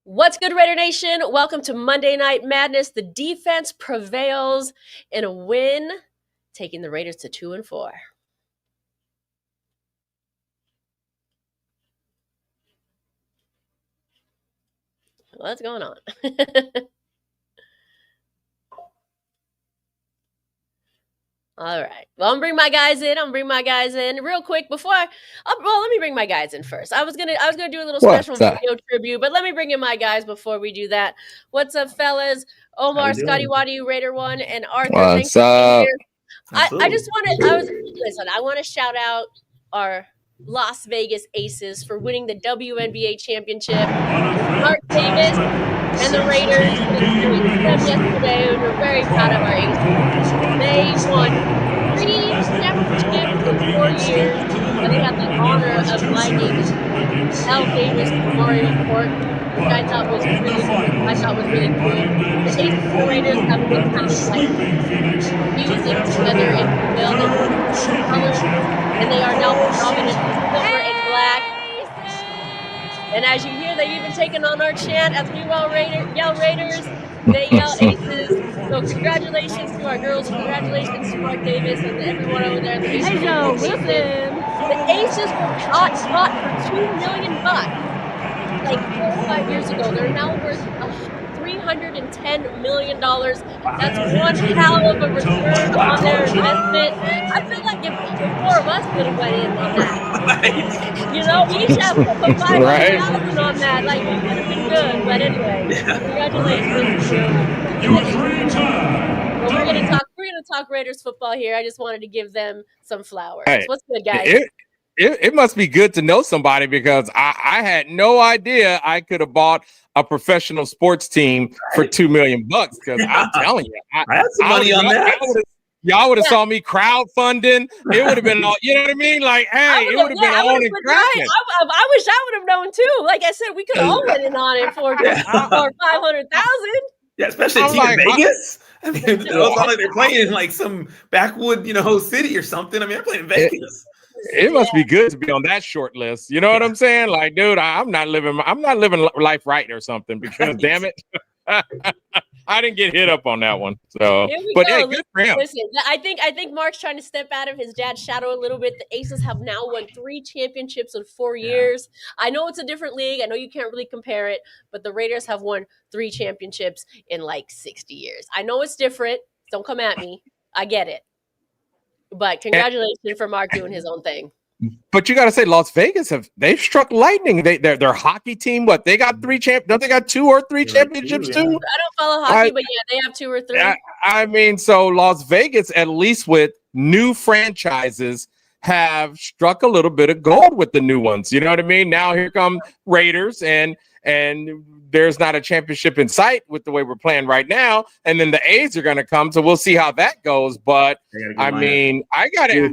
What's good, Raider Nation? Welcome to Monday Night Madness. The defense prevails in a win, taking the Raiders to 2-4. What's going on? All right. Well, I'm gonna bring my guys in. Real quick before let me bring my guys in first. I was gonna do a little special video tribute, but let me bring in my guys before we do that. What's up, fellas? Omar, Scotty Waddy, Raider One, and Arthur. What's up? I want to shout out our Las Vegas Aces for winning the WNBA championship. Mark Davis and the Raiders did them yesterday, and we're very proud of our Aces. They won 3 championships in 4 years, and they have the honor of lighting Al Davis Memorial Court, which I thought was really cool. The Aces and the Raiders have been kind of like fusing together in the building colors, and they are now dominant in silver and black. And as you hear, they've even taken on our chant as we yell Raiders, they yell Aces. So congratulations to our girls, congratulations to Mark Davis and everyone over there. The Aces were bought for $2 million like 4 or 5 years ago. They're now worth $310 million. That's one hell of a return on their investment. I feel like if 4 of us would have went in on that, you know, we each have to put $500,000 on that. Like, it would have been good. But anyway, congratulations. Well, we're gonna talk Raiders football here. I just wanted to give them some flowers. Hey, what's good, guys? It must be good to know somebody, because I had no idea I could have bought a professional sports team for $2 million. Because I'm telling you, I had some money on that. Y'all would have saw me crowdfunding. It would have been all, you know what I mean? Like, hey, it would have been on and cracking. I wish I would have known too. Like I said, we could have all went in on it for $500,000. Yeah, especially in Vegas. I mean, it's not like they're playing in like some backwood, city or something. I mean, they're playing in Vegas. It must be good to be on that short list. You know what I'm saying? Like, dude, I'm not living life right or something, because damn it. I didn't get hit up on that one. So, but hey, good for him. Listen, I think Mark's trying to step out of his dad's shadow a little bit. The Aces have now won 3 championships in 4 years. I know it's a different league. I know you can't really compare it, but the Raiders have won 3 championships in like 60 years. I know it's different. Don't come at me. I get it. But congratulations for Mark doing his own thing. But you got to say, Las Vegas they've struck lightning. Their hockey team, what they got 3 don't they got 2 or 3 championships too? I don't follow hockey, but yeah, they have 2 or 3. I mean, so Las Vegas, at least with new franchises, have struck a little bit of gold with the new ones. You know what I mean? Now here come Raiders, and there's not a championship in sight with the way we're playing right now. And then the A's are going to come. So we'll see how that goes. But I mean,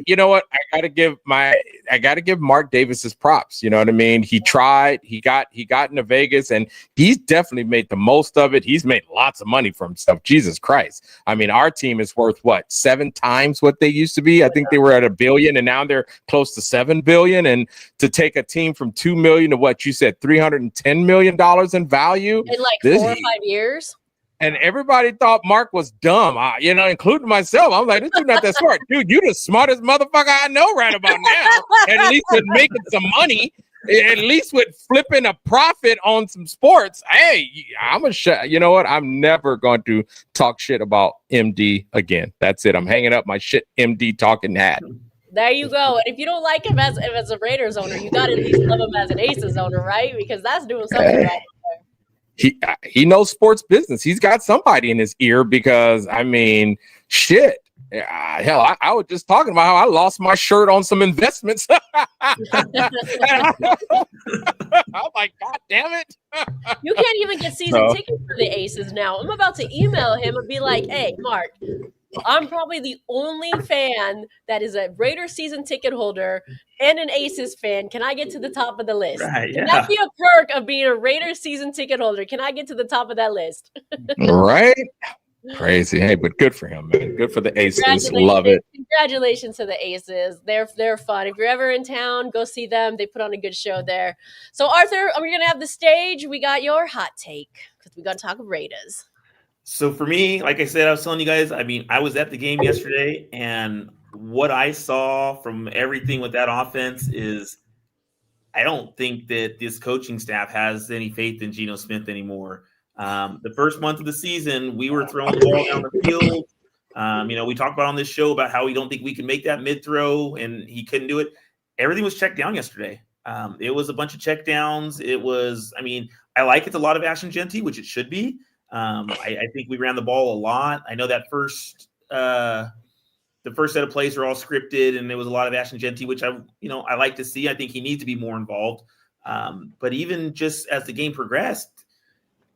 you know what? I got to give Mark Davis his props. You know what I mean? He tried, he got into Vegas, and he's definitely made the most of it. He's made lots of money for himself. Jesus Christ. I mean, our team is worth 7 times what they used to be. I think they were at $1 billion, and now they're close to $7 billion. And to take a team from $2 million to what you said, $310 million in value in like 4 or 5 years. And everybody thought Mark was dumb, including myself. I'm like, this dude not that smart. Dude, you the smartest motherfucker I know right about now. At least with making some money, at least with flipping a profit on some sports. Hey, you know what? I'm never going to talk shit about MD again. That's it. I'm hanging up my shit MD talking hat. There you go. And if you don't like him as a Raiders owner, you got to at least love him as an Aces owner, right? Because that's doing something right. He knows sports business. He's got somebody in his ear, because I mean, shit. Hell, I was just talking about how I lost my shirt on some investments. I'm like, God damn it. You can't even get season tickets for the Aces now. I'm about to email him and be like, hey, Mark, I'm probably the only fan that is a Raider season ticket holder and an Aces fan. Can I get to the top of the list? Right, Can that be a perk of being a Raider season ticket holder? Can I get to the top of that list? Right. Crazy. Hey, but good for him, man. Good for the Aces. Love it. Congratulations to the Aces. They're fun. If you're ever in town, go see them. They put on a good show there. So, Arthur, we're going to have the stage. We got your hot take because we got to talk Raiders. So for me, like I said, I was telling you guys, I mean, I was at the game yesterday, and what I saw from everything with that offense is I don't think that this coaching staff has any faith in Geno Smith anymore. The first month of the season, we were throwing the ball down the field. We talked about on this show about how we don't think we can make that mid throw, and he couldn't do it. Everything was checked down yesterday. It was a bunch of check downs. I like it's a lot of Ashton Jeanty, which it should be. I think we ran the ball a lot. I know that the first set of plays were all scripted, and there was a lot of Ashton Jeanty, which I like to see. I think he needs to be more involved. But even just as the game progressed,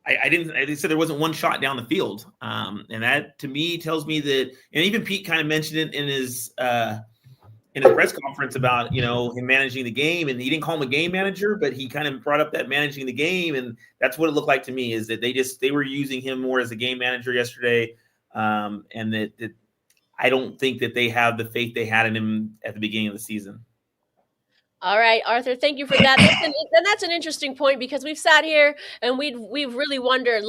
I said there wasn't one shot down the field. And that to me tells me that, and even Pete kind of mentioned it in his press conference about, him managing the game, and he didn't call him a game manager, but he kind of brought up that managing the game. And that's what it looked like to me, is that they were using him more as a game manager yesterday. And that I don't think that they have the faith they had in him at the beginning of the season. All right, Arthur, thank you for that. That's an interesting point, because we've sat here and we've really wondered,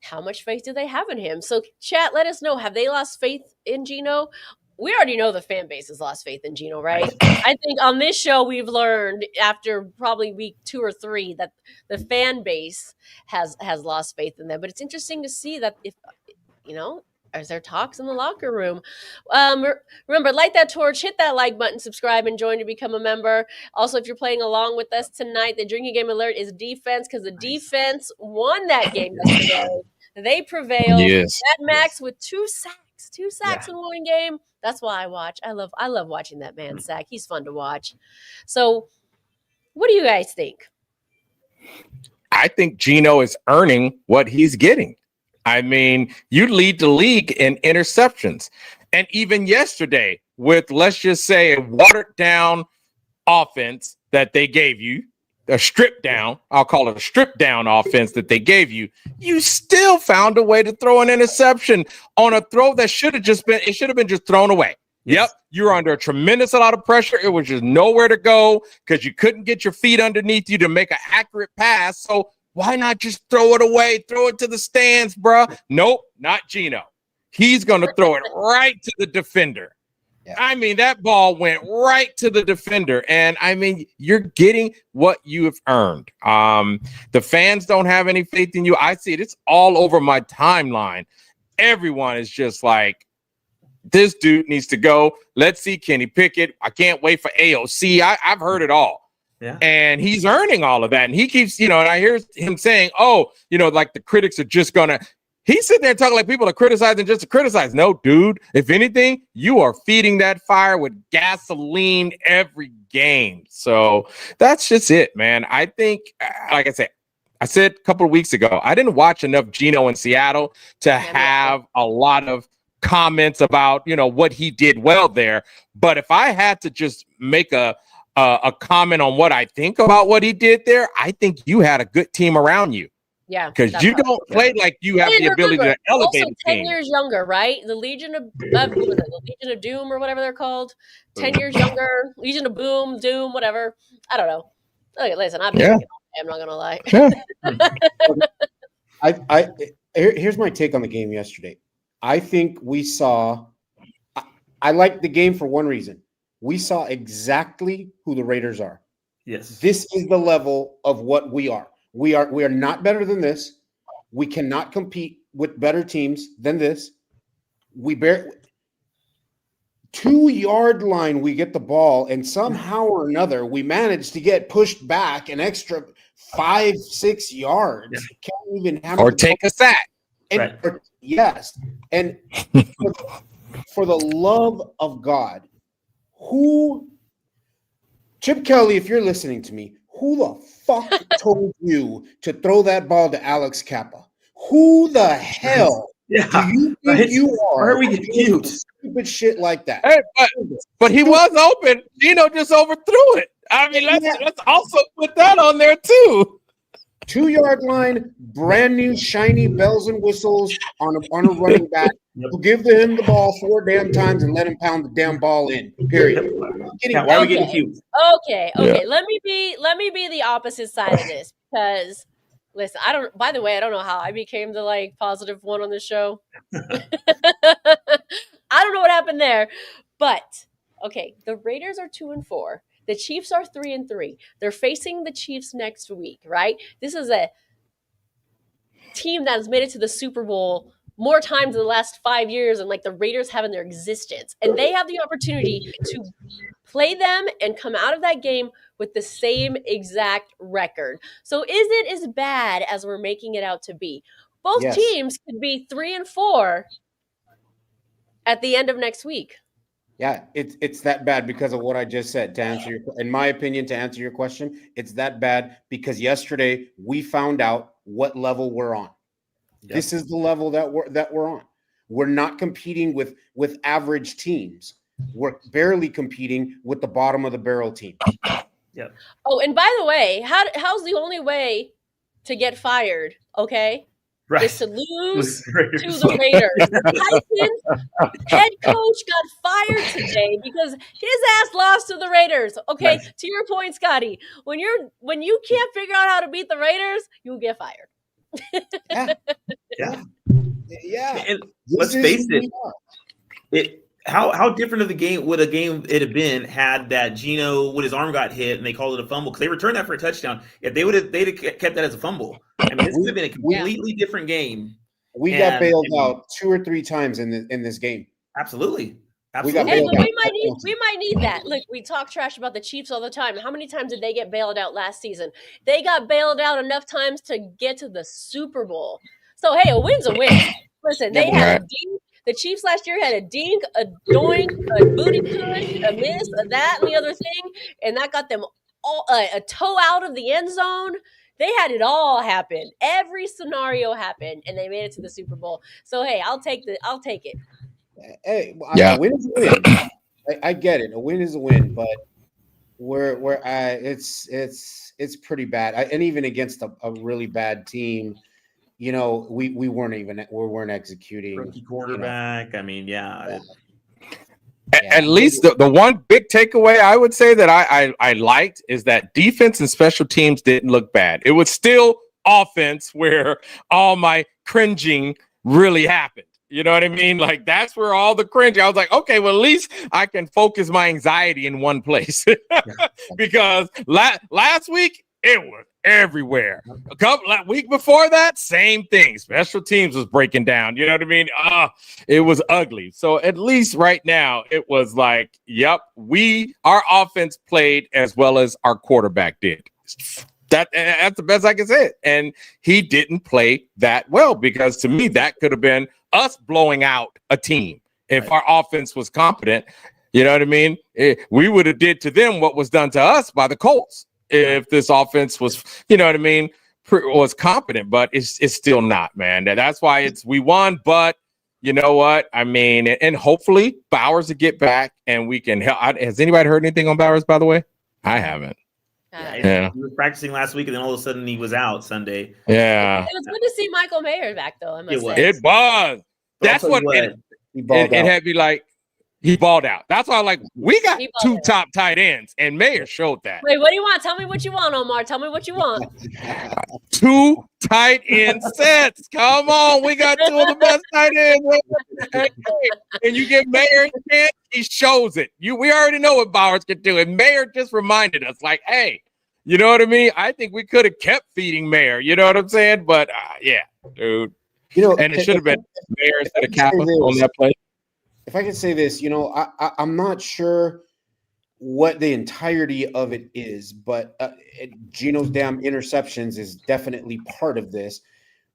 how much faith do they have in him? So, chat, let us know. Have they lost faith in Geno? We already know the fan base has lost faith in Geno, right? I think on this show we've learned after probably week 2 or 3 that the fan base has lost faith in them. But it's interesting to see that if is there talks in the locker room? Remember, light that torch, hit that like button, subscribe, and join to become a member. Also, if you're playing along with us tonight, the Drinking Game Alert is defense, because the defense won that game yesterday. They prevailed. Yes. That Max with 2 sacks in one game. That's why I watch. I love watching that man sack. He's fun to watch. So, what do you guys think? I think Geno is earning what he's getting. I mean, you lead the league in interceptions. And even yesterday, with, let's just say, a watered down offense that they gave you, a stripped down, I'll call it a stripped down offense that they gave you, you still found a way to throw an interception on a throw that should have been just thrown away. Yes. Yep. You were under a tremendous amount of pressure. It was just nowhere to go because you couldn't get your feet underneath you to make an accurate pass. So why not just throw it away? Throw it to the stands, bruh. Nope, not Geno. He's going to throw it right to the defender. Yeah. I mean, that ball went right to the defender. And, I mean, you're getting what you have earned. The fans don't have any faith in you. I see it. It's all over my timeline. Everyone is just like, this dude needs to go. Let's see Kenny Pickett. I can't wait for AOC. I've heard it all. Yeah. And he's earning all of that. And he keeps, and I hear him saying, like the critics are just going to, he's sitting there talking like people are criticizing just to criticize. No, dude, if anything, you are feeding that fire with gasoline every game. So that's just it, man. I think, like I said a couple of weeks ago, I didn't watch enough Geno in Seattle to have a lot of comments about, what he did well there. But if I had to just make a comment on what I think about what he did there, I think you had a good team around you. Yeah. Because you don't play like you have the ability to elevate also a team. 10 years younger, right? The Legion of Doom or whatever they're called. 10 years younger. Legion of Boom, Doom, whatever. I don't know. Okay, listen, I'm not going to lie. Yeah. Here's my take on the game yesterday. I think we saw – I like the game for one reason. We saw exactly who the Raiders are. Yes. This is the level of what we are. We are not better than this. We cannot compete with better teams than this. We 2-yard line, we get the ball, and somehow or another, we manage to get pushed back an extra 5-6 yards. Yeah. Can't even have or take a sack. And, yes. And for the love of God, Chip Kelly, if you're listening to me, who the fuck told you to throw that ball to Alex Kappa? Who the hell do you think you are? Where are we getting stupid shit like that? Hey, but he was open. Geno just overthrew it. I mean, let's also put that on there too. 2-yard line, brand new shiny bells and whistles on a running back. Who give him the ball 4 damn times and let him pound the damn ball in. Period. Yeah, why are we getting cute? Okay. Yeah. Let me be the opposite side of this because listen, by the way, I don't know how I became the positive one on the show. I don't know what happened there. But okay, the Raiders are 2-4. The Chiefs are 3-3. They're facing the Chiefs next week, right? This is a team that has made it to the Super Bowl more times in the last 5 years than the Raiders have in their existence. And they have the opportunity to play them and come out of that game with the same exact record. So is it as bad as we're making it out to be? Both teams could be 3-4 at the end of next week. Yeah, it's that bad because of what I just said. In my opinion, to answer your question, it's that bad because yesterday we found out what level we're on. Yep. This is the level that we're on. We're not competing with average teams. We're barely competing with the bottom of the barrel team. Yeah. Oh, and by the way, how's the only way to get fired? Okay. Right. Is to lose to the Raiders. The Titans head coach got fired today because his ass lost to the Raiders. Okay, right. To your point, Scotty, when you can't figure out how to beat the Raiders, you'll get fired. Yeah. And let's face it. How different of the game would a game it have been had that Geno when his arm got hit and they called it a fumble because they returned that for a touchdown. If they'd have kept that as a fumble. I mean, this would have been a completely different game. We got bailed out 2 or 3 times in this game. Absolutely. Hey, but we might need that. Look, we talk trash about the Chiefs all the time. How many times did they get bailed out last season? They got bailed out enough times to get to the Super Bowl. So hey, a win's a win. Listen, they had a dink. The Chiefs last year had a dink, a doink, a booty push, a miss, a that, and the other thing, and that got them all a toe out of the end zone. They had it all happen. Every scenario happened, and they made it to the Super Bowl. So hey, I'll take it. Hey, a win is a win. I get it. A win is a win, but it's pretty bad. And even against a really bad team, we weren't executing. Rookie quarterback. I mean, yeah. At least the one big takeaway I would say that I liked is that defense and special teams didn't look bad. It was still offense where all my cringing really happened. You know what I mean? That's where all the cringe. I was like, okay, well, at least I can focus my anxiety in one place because last week it was everywhere. A week before that, same thing. Special teams was breaking down. You know what I mean? It was ugly. So at least right now it was yep, our offense played as well as our quarterback did. That's the best I can say it. And he didn't play that well because to me that could have been us blowing out a team if our offense was competent. You know what I mean? We would have did to them what was done to us by the Colts if this offense was, you know what I mean, was competent. But it's still not, man. That's why we won. But you know what? I mean, and hopefully Bowers will get back and we can help. Has anybody heard anything on Bowers, by the way? I haven't. Yeah. He was practicing last week, and then all of a sudden he was out Sunday. Yeah. It was good to see Michael Mayer back, though. I must say. It was. That's what it had me he balled out. That's why we got 2 top tight ends, and Mayer showed that. Wait, what do you want? Tell me what you want, Omar. Tell me what you want. 2 tight end sets. Come on, we got 2 of the best tight ends. And you give Mayer a chance, he shows it. We already know what Bowers can do, and Mayer just reminded us, hey, you know what I mean? I think we could have kept feeding Mayer. You know what I'm saying? But yeah, dude. And it should have been Mayer instead of Kappa on that play. If I could say this, I'm not sure what the entirety of it is, but Geno's damn interceptions is definitely part of this.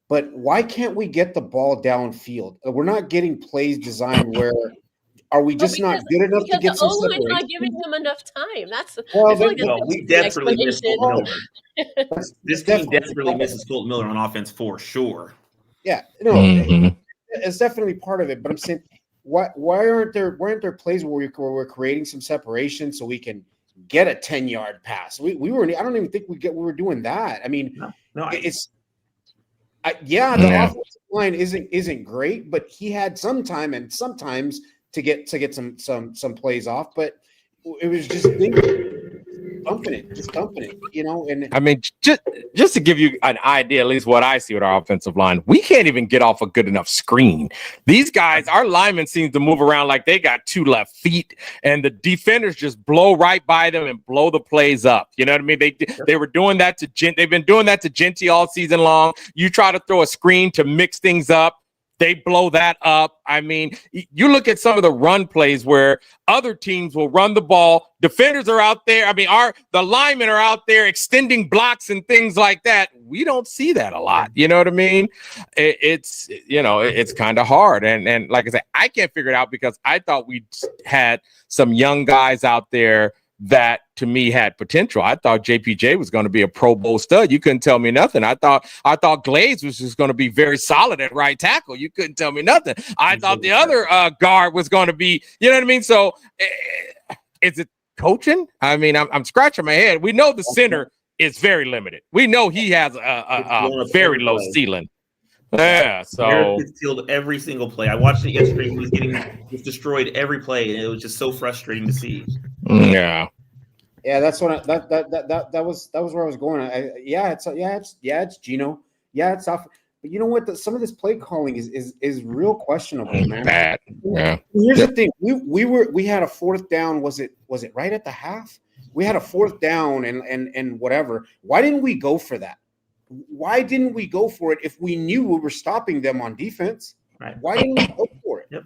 But why can't we get the ball downfield? We're not getting plays designed where are we just not good enough to get some separation? We're not giving them enough time. We desperately miss Colton Miller. This team desperately misses Colton Miller on offense for sure. Yeah, it's definitely part of it. But I'm saying, why aren't there plays where we're creating some separation so we can get a 10-yard pass? We were. I don't even think we were doing that. I mean, No, the offensive line isn't great, but he had some time and sometimes to get some plays off, but it was just dumping it, you know. And I mean, just to give you an idea, at least what I see with our offensive line, we can't even get off a good enough screen. These guys, our linemen seem to move around like they got 2 left feet, and the defenders just blow right by them and blow the plays up. You know what I mean? They were doing that to they've been doing that to Jeanty all season long. You try to throw a screen to mix things up, they blow that up. I mean, you look at some of the run plays where other teams will run the ball. Defenders are out there. I mean, the linemen are out there extending blocks and things like that. We don't see that a lot. You know what I mean? It's kind of hard. And like I said, I can't figure it out because I thought we had some young guys out there that to me had potential. I thought JPJ was going to be a Pro Bowl stud. You couldn't tell me nothing. I thought Glaze was just going to be very solid at right tackle. You couldn't tell me nothing. I thought the other guard was going to be, you know what I mean? So is it coaching? I mean, I'm scratching my head. We know the center is very limited. We know he has a very low ceiling. Yeah, so killed every single play. I watched it yesterday. He was destroyed every play, and it was just so frustrating to see. Yeah, that's what that was where I was going. It's Geno. Yeah, it's off. But you know what? Some of this play calling is real questionable, man. Bad. Yeah. Here's the thing: we had a 4th down. Was it right at the half? We had a 4th down and whatever. Why didn't we go for that? Why didn't we go for it if we knew we were stopping them on defense? Right. Why didn't we go for it? Yep.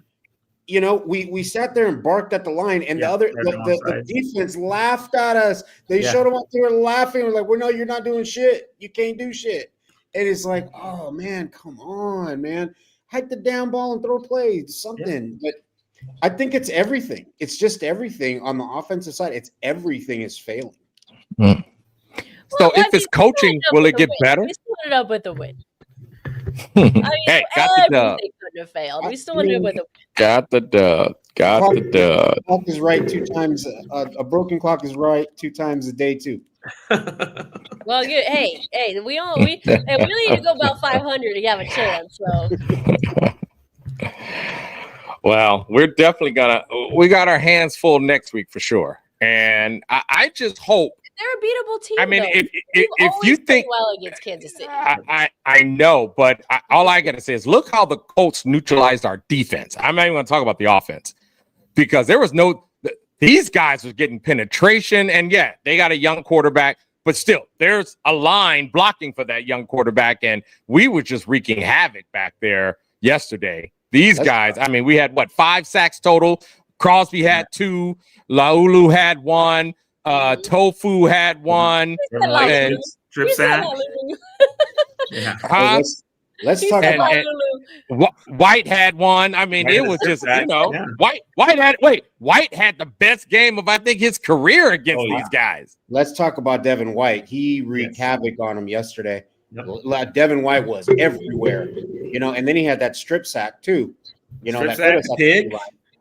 You know, we sat there and barked at the line, and the defense laughed at us. They showed them up there laughing. We're like, well, no, you're not doing shit. You can't do shit. And it's like, oh man, come on, man. Hike the down ball and throw plays, something. But I think it's everything. It's just everything on the offensive side. It's everything is failing. Mm. So if it's coaching, will it get better? We still ended up with a win. Hey, got the dub. Couldn't have failed. We still ended up with a win. Got the dub. Got the dub. Clock is right 2 times. A broken clock is right 2 times a day too. Well, hey, we only need to go about 500 to have a chance. So. Well, we're definitely we got our hands full next week for sure, and I just hope. They're a beatable team. I mean, though. if you think well against Kansas City, I know, but all I gotta say is look how the Colts neutralized our defense. I'm not even gonna talk about the offense because there was these guys were getting penetration, and they got a young quarterback, but still, there's a line blocking for that young quarterback, and we were just wreaking havoc back there yesterday. These guys, I mean, we had 5 sacks total. Crosby had 2, Laulu had 1. Tofu had 1. And strip sack. Let's talk about White had 1. I mean, it was just White had the best game of I think his career against these guys. Let's talk about Devin White. He wreaked havoc on him yesterday. Yep. Devin White was everywhere, and then he had that strip sack too. Strip sack, pig.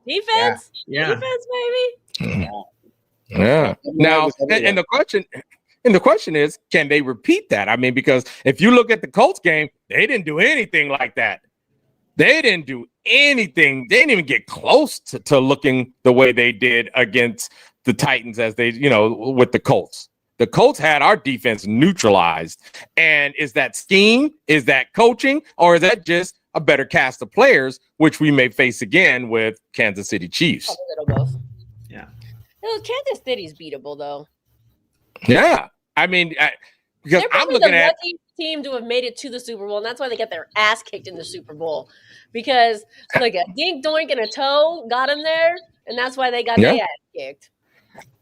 Defense, yeah, defense, baby. Yeah. Now, and the question is, can they repeat that? I mean, because if you look at the Colts game, they didn't do anything like that. They didn't do anything. They didn't even get close to looking the way they did against the Titans as they, with the Colts. The Colts had our defense neutralized. And is that scheme? Is that coaching? Or is that just a better cast of players, which we may face again with Kansas City Chiefs? A little both. Yeah. Kansas City's beatable, though. Yeah. I mean, because I'm looking at the team to have made it to the Super Bowl, and that's why they got their ass kicked in the Super Bowl. Because like a dink, doink, and a toe got them there, and that's why they got their ass kicked.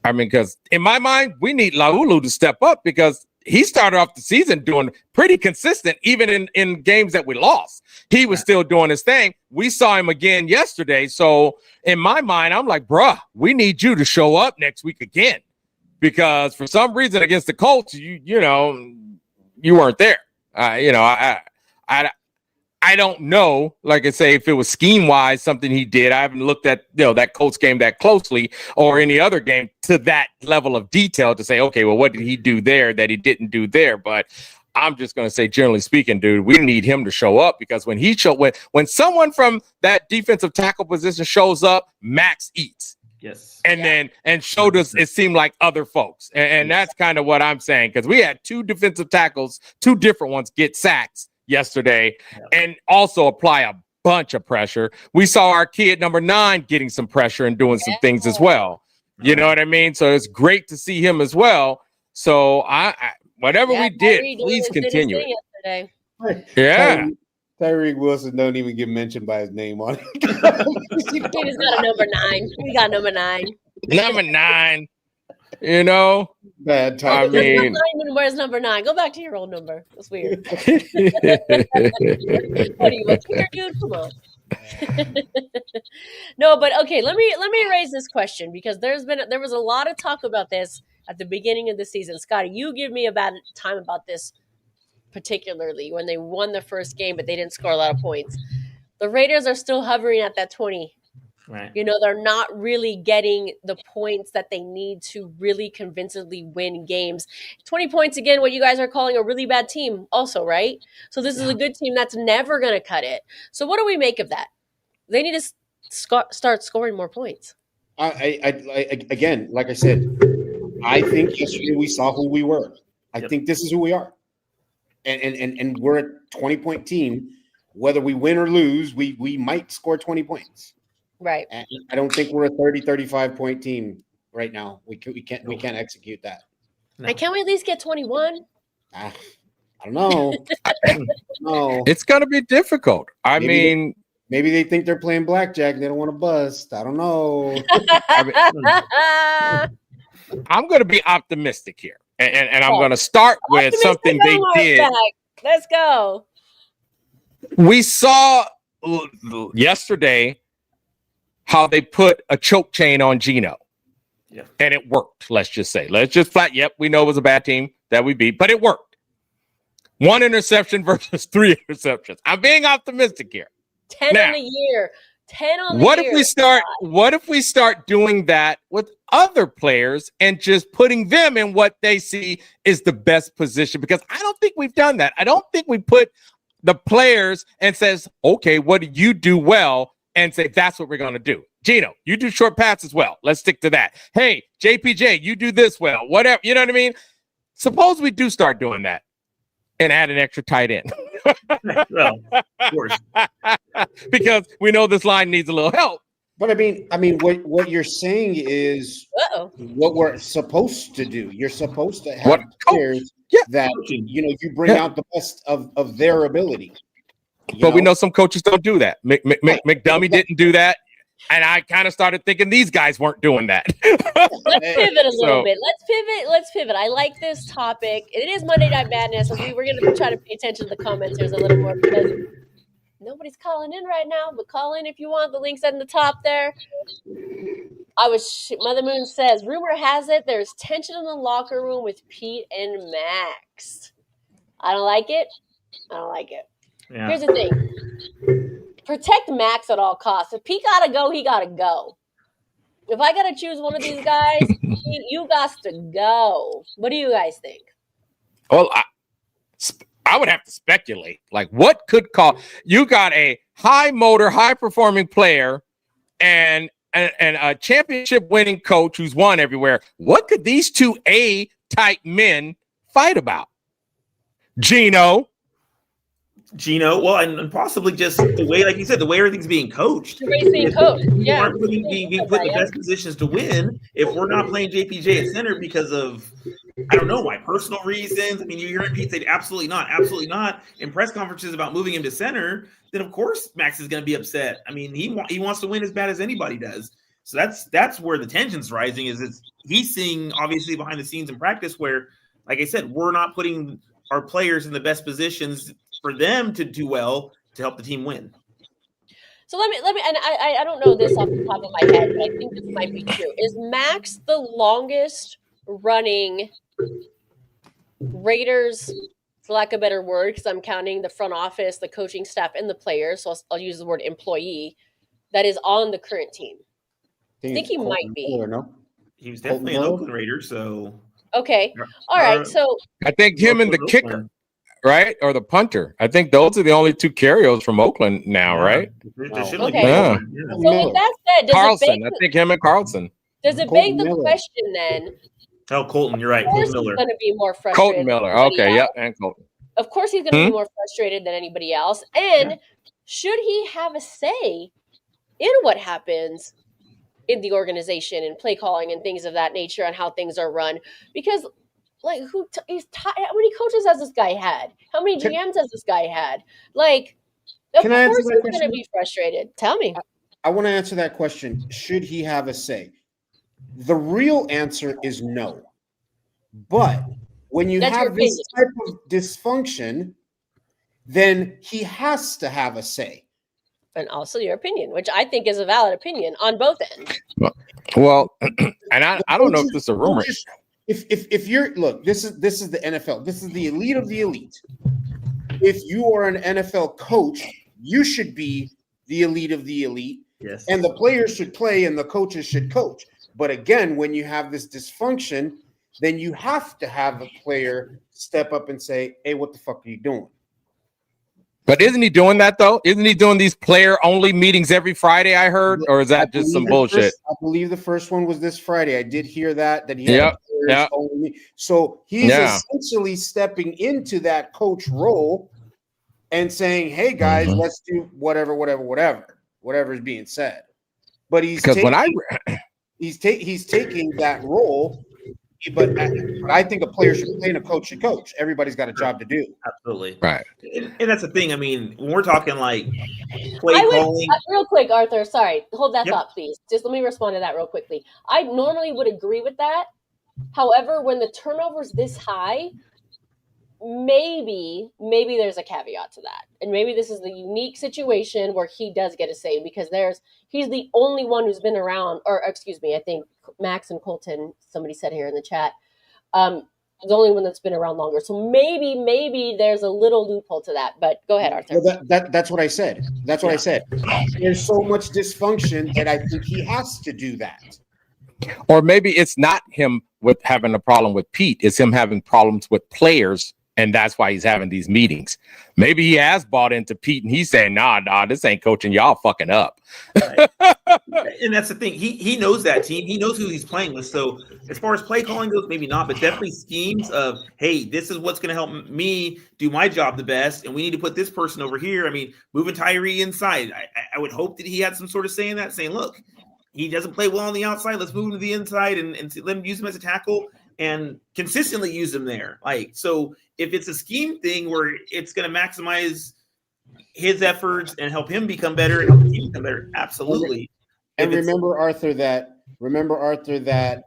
I mean, because in my mind, we need Laulu to step up because he started off the season doing pretty consistent, even in games that we lost. He was still doing his thing. We saw him again yesterday. So in my mind, I'm like, bruh, we need you to show up next week again. Because for some reason against the Colts, you weren't there. I don't know, like I say, if it was scheme-wise something he did. I haven't looked at that Colts game that closely or any other game to that level of detail to say, okay, well, what did he do there that he didn't do there? But I'm just going to say, generally speaking, dude, we need him to show up because when someone from that defensive tackle position shows up, Max eats. Yes. And showed us it seemed like other folks. And that's kind of what I'm saying, because we had two defensive tackles, two different ones, get sacks yesterday and also apply a bunch of pressure. We saw our kid number 9 getting some pressure and doing some things as well. You know what I mean? So it's great to see him as well. So I whatever we did, please continue it. Yeah. Tyreek Wilson don't even get mentioned by his name on it. He just got a number 9. We got number 9. Number 9. You know? Bad time. I mean, where's number 9? Go back to your old number. That's weird. What are you, a kicker, dude? Come on. No, but okay, let me raise this question because there was a lot of talk about this at the beginning of the season. Scotty, you give me about time about this, particularly when they won the first game, but they didn't score a lot of points. The Raiders are still hovering at that 20. Right. You know, they're not really getting the points that they need to really convincingly win games. 20 points, again, what you guys are calling a really bad team also, right? So this is a good team that's never going to cut it. So what do we make of that? They need to start scoring more points. Again, like I said, I think yesterday we saw who we were. I think this is who we are. And we're a 20-point team. Whether we win or lose, we might score 20 points. Right. And I don't think we're a 30, 35-point team right now. We can't execute that. No. And can we at least get 21? I don't know. No. It's going to be difficult. Maybe they think they're playing blackjack and they don't want to bust. I don't know. I'm going to be optimistic here. And I'm going to start with something they did. Let's go. We saw yesterday how they put a choke chain on Geno. Yeah. And it worked, let's just say. We know it was a bad team that we beat, but it worked. 1 interception versus 3 interceptions. I'm being optimistic here. 10 on the year. 10 on the year. What if we start doing that with other players and just putting them in what they see is the best position? Because I don't think we've done that. I don't think we put the players and says, okay, what do you do well? And say, that's what we're going to do. Geno, you do short passes well. Let's stick to that. Hey, JPJ, you do this well. Whatever. You know what I mean? Suppose we do start doing that and add an extra tight end. Well, of course. Because we know this line needs a little help. But I mean, what you're saying is what we're supposed to do. You're supposed to have players that, you bring out the best of their ability. But we know some coaches don't do that. McDummy didn't do that. And I kind of started thinking these guys weren't doing that. Let's pivot a little bit. Let's pivot. I like this topic. It is Monday Night Madness, and we're going to try to pay attention to the commenters a little more because nobody's calling in right now. But call in if you want. The link's at the top there. Mother Moon says, rumor has it there's tension in the locker room with Pete and Max. I don't like it. Yeah. Here's the thing. Protect Max at all costs. If Pete got to go, he got to go. If I got to choose one of these guys, you got to go. What do you guys think? Well, I would have to speculate. Like, what could cause – you got a high-motor, high-performing player and a championship-winning coach who's won everywhere. What could these two A-type men fight about? Geno, well, and possibly just the way, like you said, the way everything's being coached. The way it's being coached, yeah. Aren't being put in the best positions to win if we're not playing JPJ at center because of, I don't know why, personal reasons. I mean, you're hearing Pete say absolutely not in press conferences about moving him to center. Then of course Max is going to be upset. I mean, he wants to win as bad as anybody does. So that's where the tension's rising. He's seeing obviously behind the scenes in practice where, like I said, we're not putting our players in the best positions for them to do well to help the team win. So let me, and I don't know this off the top of my head, but I think this might be true. Is Max the longest running Raiders, for lack of a better word, because I'm counting the front office, the coaching staff, and the players, so I'll use the word employee, that is on the current team? I think he might be. No? He was definitely an Oakland Raider, so. Okay. All right. So I think him and the kicker. right? Or the punter. I think those are the only two carryovers from Oakland now, right? Okay. Yeah. So with that said, Carlson. I think him and Carlson. does it beg the question then? Oh, Colton, you're right. Of course Colton Miller. he's going to be more frustrated. Colton Miller. Okay, yep, and Colton. Of course he's going to be more frustrated than anybody else. And should he have a say in what happens in the organization and play calling and things of that nature and how things are run? Because like how many coaches has this guy had? How many GMs has this guy had? Like, of course he's going to be frustrated. Tell me. I want to answer that question. Should he have a say? The real answer is no. But when you have this type of dysfunction, then he has to have a say. And also your opinion, which I think is a valid opinion on both ends. Well, and I don't know if this is a rumor. If you're this is the NFL. This is the elite of the elite. If you are an NFL coach, you should be the elite of the elite. Yes. And the players should play and the coaches should coach. But again, when you have this dysfunction, then you have to have a player step up and say, hey, what the fuck are you doing? But isn't he doing that, though? Isn't he doing these player-only meetings every Friday, I heard? Or is that just some bullshit? I believe the first one was this Friday. I did hear that he had players only. So he's essentially stepping into that coach role and saying, hey, guys, let's do whatever is being said. But he's taking that role. But I think a player should play and a coach should coach. Everybody's got a job to do. Absolutely. Right. And that's the thing. I mean, when we're talking like play calling. Real quick, Arthur, sorry. Hold that thought, please. Just let me respond to that real quickly. I normally would agree with that. However, when the turnover's this high, maybe there's a caveat to that. And maybe this is the unique situation where he does get a say because he's the only one who's been around, or excuse me, I think Max and Colton, somebody said here in the chat, the only one that's been around longer. So maybe there's a little loophole to that. But go ahead, Arthur. Well, that's what I said. That's what I said. There's so much dysfunction that I think he has to do that. Or maybe it's not him with having a problem with Pete. It's him having problems with players. And that's why he's having these meetings. Maybe he has bought into Pete and he's saying, nah, this ain't coaching. Y'all fucking up. Right. And that's the thing. He knows that team. He knows who he's playing with. So as far as play calling goes, maybe not, but definitely schemes of, hey, this is what's going to help me do my job the best. And we need to put this person over here. I mean, moving Tyree inside. I would hope that he had some sort of say in that, saying, look, he doesn't play well on the outside. Let's move him to the inside and let him use him as a tackle and consistently use him there. Like, so if it's a scheme thing where it's going to maximize his efforts and help him become better and help the team become better, absolutely. And remember, Arthur, that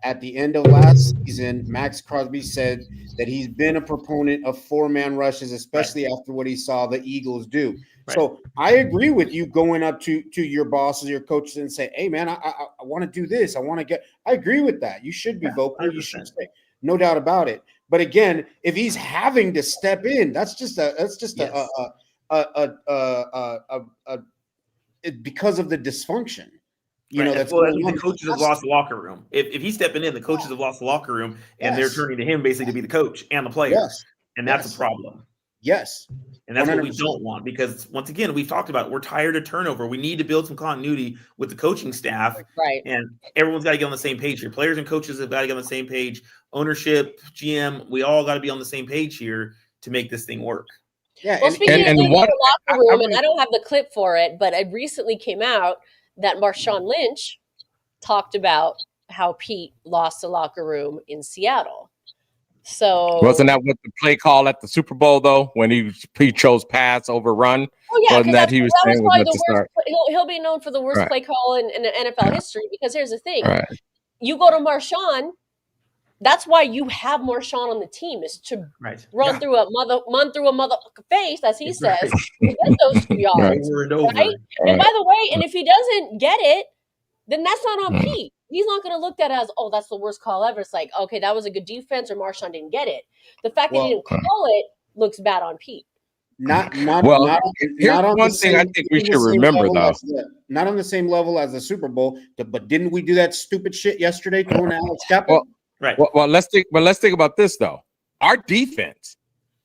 at the end of last season, Max Crosby said that he's been a proponent of 4-man rushes, especially after what he saw the Eagles do. Right. So I agree with you going up to your bosses, your coaches, and say, hey, man, I want to do this. I agree with that. You should be vocal. 100%. You should say, no doubt about it. But again, if he's having to step in, that's just because of the dysfunction. The coaches have lost the locker room. If he's stepping in, the coaches have lost the locker room, and they're turning to him basically to be the coach and the players. Yes. And that's a problem. Yes. And that's 100%. What we don't want, because once again, we've talked about it. We're tired of turnover. We need to build some continuity with the coaching staff. Right. And everyone's got to get on the same page here. Players and coaches have got to get on the same page. Ownership, GM, we all got to be on the same page here to make this thing work. Yeah. Well, speaking of the locker room, and I don't have the clip for it, but it recently came out that Marshawn Lynch talked about how Pete lost the locker room in Seattle. So wasn't that what the play call at the Super Bowl though, when he chose pass over run? Oh yeah, wasn't that he was saying probably the worst. He'll be known for the worst play call in the NFL history, because here's the thing: you go to Marshawn. That's why you have Marshawn on the team, is to run through a motherfucking face, as he says, to get those 2 yards. Right? And by the way, and if he doesn't get it, then that's not on Pete. He's not going to look at it as, oh, that's the worst call ever. It's like, okay, that was a good defense, or Marshawn didn't get it. The fact that he didn't call it looks bad on Pete. Here's one thing I think we should remember, though. Not on the same level as the Super Bowl, but didn't we do that stupid shit yesterday, throwing Alex Kappa? Well, let's think about this, though. Our defense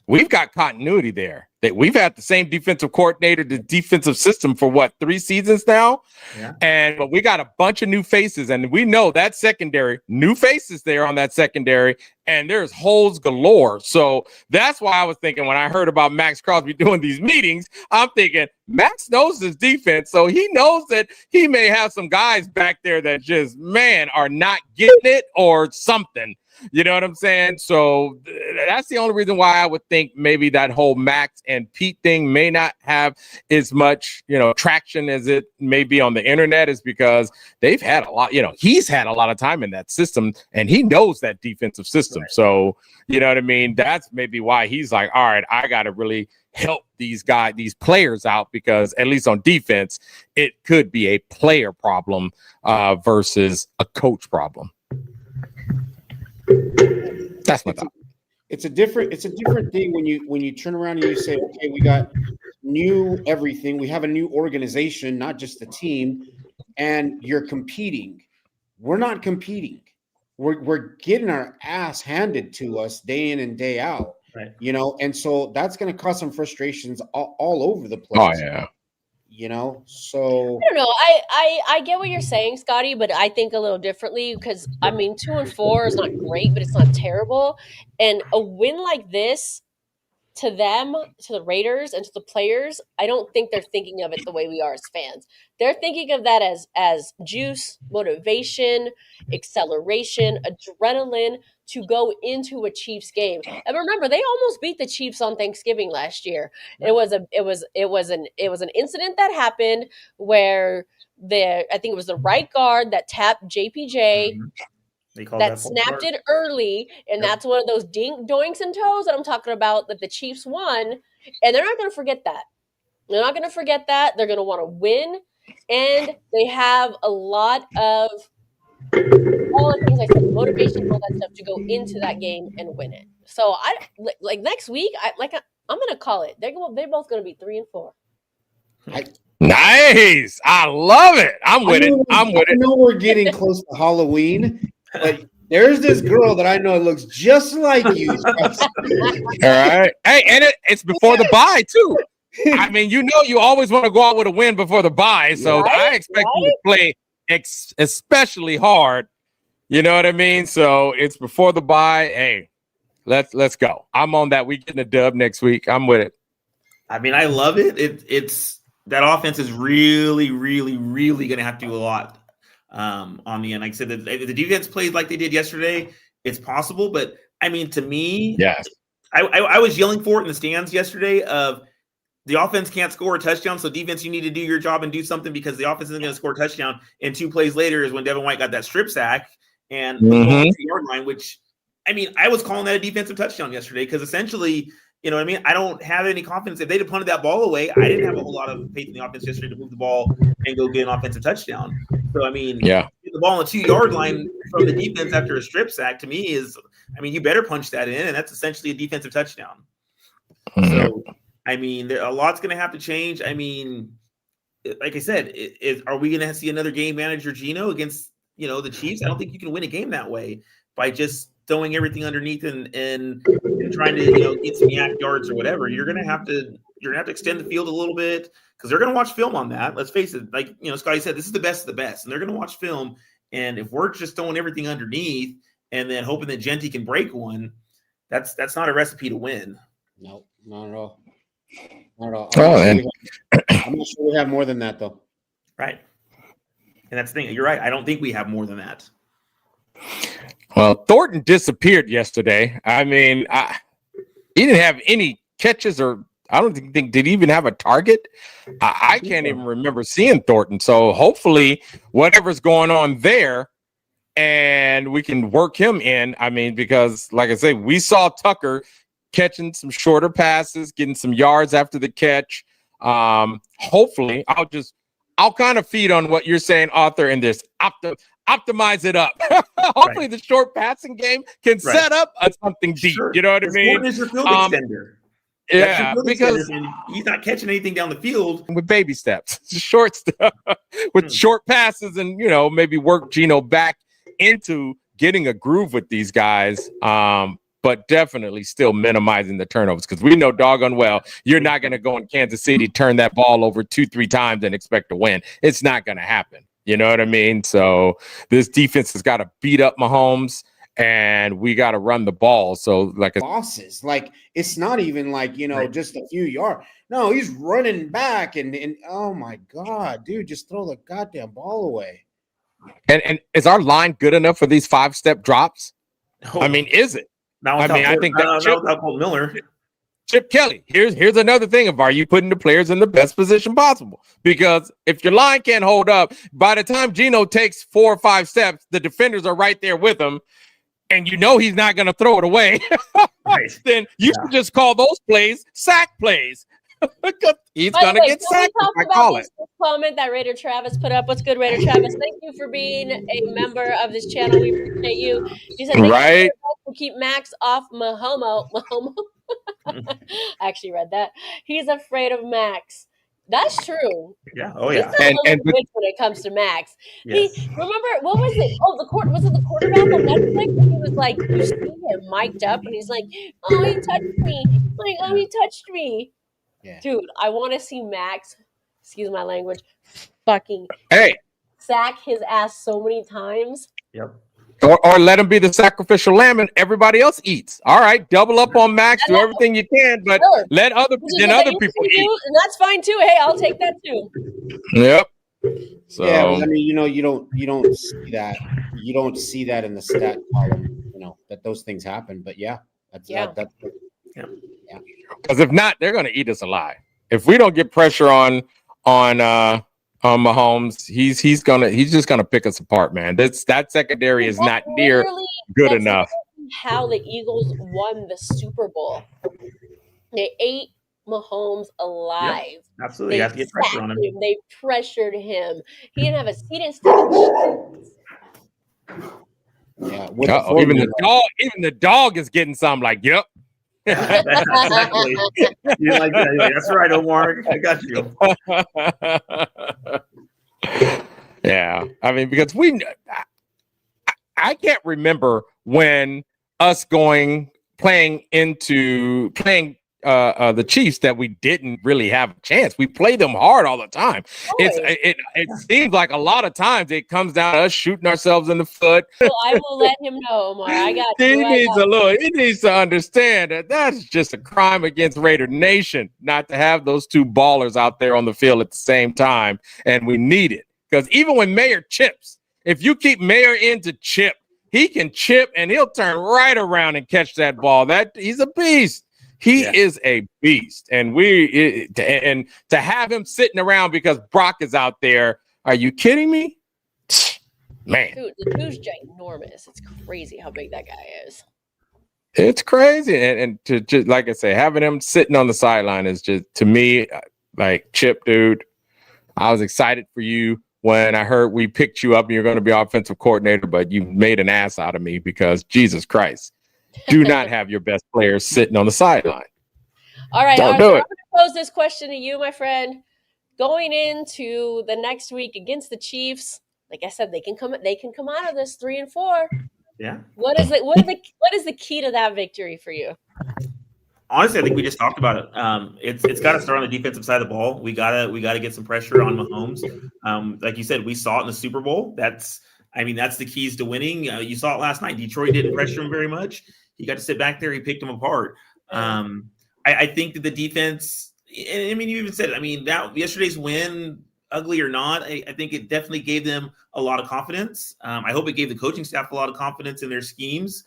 we've got continuity there. That we've had the same defensive coordinator, the defensive system for what, 3 seasons now? Yeah. But we got a bunch of new faces, and we know that secondary, new faces there on that secondary, and there's holes galore. So that's why I was thinking when I heard about Max Crosby doing these meetings, I'm thinking Max knows his defense, so he knows that he may have some guys back there that just, man, are not getting it or something. You know what I'm saying? So that's the only reason why I would think maybe that whole Max and Pete thing may not have as much, traction as it may be on the internet, is because they've had a lot, he's had a lot of time in that system and he knows that defensive system. Right. So, you know what I mean? That's maybe why he's like, all right, I got to really help these players out, because at least on defense, it could be a player problem versus a coach problem. That's my thought. It's a different thing when you turn around and you say, okay, we got new everything. We have a new organization, not just the team, and you're competing. We're not competing. We're getting our ass handed to us day in and day out. Right. And so that's going to cause some frustrations all over the place. Oh yeah. So I don't know. I get what you're saying, Scotty, but I think a little differently, because 2-4 is not great, but it's not terrible. And a win like this, to them, to the Raiders and to the players, I don't think they're thinking of it the way we are as fans. They're thinking of that as juice, motivation, acceleration, adrenaline to go into a Chiefs game. And remember, they almost beat the Chiefs on Thanksgiving last year. It was an incident that happened where I think it was the right guard that tapped JPJ. Mm-hmm. That snapped it early, and that's one of those doinks and toes that I'm talking about that the Chiefs won, and they're not going to forget that. They're not going to forget that. They're going to want to win, and they have a lot of all the things I said, motivation, all that stuff, to go into that game and win it. So next week, I'm going to call it. They're both going to be 3-4. Nice. I love it. I'm with it. I know we're getting close to Halloween. But there's this girl that I know looks just like you. All right. Hey, and it's before the bye, too. I mean, you always want to go out with a win before the bye. So I expect you to play especially hard. You know what I mean? So it's before the bye. Hey, let's go. I'm on that. We getting a dub next week. I'm with it. I mean, I love it. It's that offense is really, really, really going to have to do a lot. On the end, like I said, the defense plays like they did yesterday. It's possible, but I mean, to me, yes, I was yelling for it in the stands yesterday. Of the offense can't score a touchdown, so defense, you need to do your job and do something, because the offense isn't going to score a touchdown. And 2 plays later is when Devin White got that strip sack and the yard line. Which, I mean, I was calling that a defensive touchdown yesterday, because essentially, you know what I mean? I don't have any confidence. If they'd have punted that ball away, I didn't have a whole lot of faith in the offense yesterday to move the ball and go get an offensive touchdown. So, I mean, the ball on the 2-yard line from the defense after a strip sack, to me is, I mean, you better punch that in, and that's essentially a defensive touchdown. So, I mean, a lot's going to have to change. I mean, like I said, are we going to see another game manager Geno against, the Chiefs? I don't think you can win a game that way by just throwing everything underneath and trying to get some yak yards or whatever. You're gonna have to extend the field a little bit, because they're gonna watch film on that. Let's face it, like Scotty said, this is the best of the best, and they're gonna watch film. And if we're just throwing everything underneath and then hoping that Jeanty can break one, that's not a recipe to win. No, not at all. Not at all. I'm not sure we have more than that, though. Right. And that's the thing. You're right. I don't think we have more than that. Well, Thornton disappeared yesterday. I mean, he didn't have any catches, or I don't think did he even have a target. I can't even remember seeing Thornton. So hopefully whatever's going on there, and we can work him in. I mean, because like I say, we saw Tucker catching some shorter passes, getting some yards after the catch. Hopefully I'll kind of feed on what you're saying, Arthur, in this optimize it up. Hopefully the short passing game can set up something deep. Sure. You know what I mean? Thornton is your field extender. Yeah, because he's not catching anything down the field with baby steps, short stuff, with short passes, and maybe work Geno back into getting a groove with these guys. but definitely still minimizing the turnovers, because we know doggone well you're not going to go in Kansas City, turn that ball over 2-3 times and expect to win. It's not going to happen. You know what I mean? So this defense has got to beat up Mahomes, and we got to run the ball. So losses, like it's not even like, just a few yards. No, he's running back and oh my God, dude, just throw the goddamn ball away. And is our line good enough for these 5-step drops? No. I mean, is it? I think that Colt Miller. Chip Kelly. Here's another thing of, are you putting the players in the best position possible? Because if your line can't hold up, by the time Geno takes 4 or 5 steps, the defenders are right there with him, and he's not going to throw it away. Right. Then you should just call those plays sack plays. He's going to get sacked. I call it. This comment that Raider Travis put up. What's good, Raider Travis? Thank you for being a member of this channel. We appreciate you. He said, right. To keep Max off Mahomo. I actually read that. He's afraid of Max. That's true. Yeah. Oh, yeah. And when it comes to Max, yes. Remember what was it? Oh, was it the quarterback on Netflix? He was like, you see him mic'd up, and he's like, "Oh, he touched me!" Like, "Oh, he touched me." Yeah. Dude, I want to see Max. Excuse my language. Fucking sack his ass so many times. Yep. Or let him be the sacrificial lamb and everybody else eats. All right, double up on Max, do everything you can, but let other people eat. And that's fine too. Hey, I'll take that too. Yep. So yeah, I mean, you don't see that. You don't see that in the stat column, that those things happen. But that's because if not, they're gonna eat us alive. If we don't get pressure on Mahomes, he's just gonna pick us apart, man. That secondary is not near good enough. How the Eagles won the Super Bowl. They ate Mahomes alive. Yep, absolutely, you have to get pressure on him. They pressured him. He didn't have a seat in stadium. Yeah, even the dog is getting some. Like, yep. Exactly. You like that? Like, that's right, Omar. I got you. Yeah, I mean, because I can't remember when us playing the Chiefs that we didn't really have a chance. We play them hard all the time. It seems like a lot of times it comes down to us shooting ourselves in the foot. Well, I will let him know, Omar. I got you. He needs to understand that that's just a crime against Raider Nation not to have those two ballers out there on the field at the same time, and we need it. Because even when Mayer chips, if you keep Mayer in to chip, he can chip and he'll turn right around and catch that ball. He's a beast. He is a beast, and to have him sitting around because Brock is out there. Are you kidding me, man? Dude, the dude's ginormous. It's crazy how big that guy is. It's crazy, and to just like I say, having him sitting on the sideline is just, to me, like, Chip, dude. I was excited for you when I heard we picked you up and you're going to be offensive coordinator, but you made an ass out of me because Jesus Christ. Do not have your best players sitting on the sideline. All right. Don't do it. I'm going to pose this question to you, my friend. Going into the next week against the Chiefs, like I said, they can come out of this 3-4. Yeah. What is the key to that victory for you? Honestly, I think we just talked about it. It's got to start on the defensive side of the ball. We gotta get some pressure on Mahomes. Like you said, we saw it in the Super Bowl. That's the keys to winning. You saw it last night. Detroit didn't pressure him very much. He got to sit back there. He picked him apart. I think that the defense, and I mean, you even said it. That yesterday's win, ugly or not, I think it definitely gave them a lot of confidence. I hope it gave the coaching staff a lot of confidence in their schemes.